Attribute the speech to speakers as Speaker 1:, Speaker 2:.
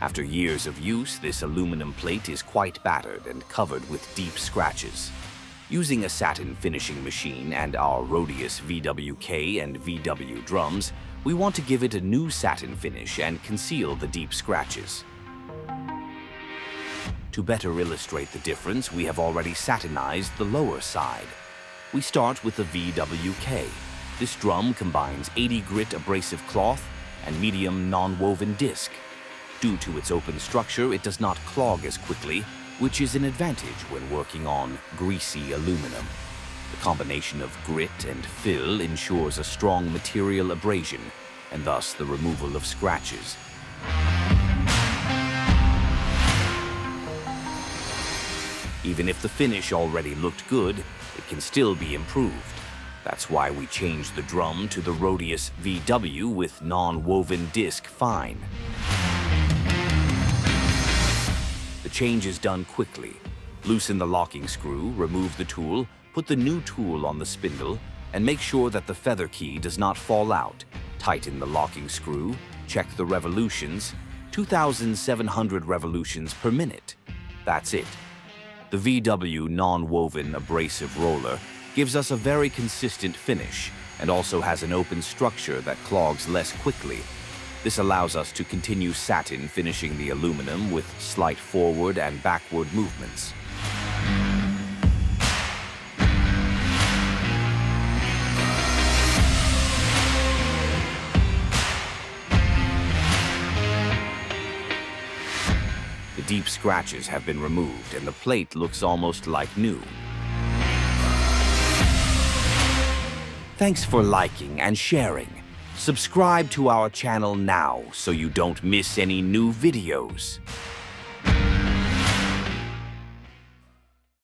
Speaker 1: After years of use, this aluminum plate is quite battered and covered with deep scratches. Using a satin finishing machine and our RHODIUS VWK and VW drums, we want to give it a new satin finish and conceal the deep scratches. To better illustrate the difference, we have already satinized the lower side. We start with the VWK. This drum combines 80 grit abrasive cloth and medium non-woven disc. Due to its open structure, it does not clog as quickly, which is an advantage when working on greasy aluminum. The combination of grit and fill ensures a strong material abrasion and thus the removal of scratches. Even if the finish already looked good, it can still be improved. That's why we changed the drum to the RHODIUS VW with non-woven disc fine. The change is done quickly. Loosen the locking screw, remove the tool, put the new tool on the spindle, and make sure that the feather key does not fall out. Tighten the locking screw, check the revolutions, 2,700 revolutions per minute. That's it. The VW non-woven abrasive roller gives us a very consistent finish and also has an open structure that clogs less quickly. This allows us to continue satin finishing the aluminum with slight forward and backward movements. The deep scratches have been removed and the plate looks almost like new. Thanks for liking and sharing. Subscribe to our channel now so you don't miss any new videos.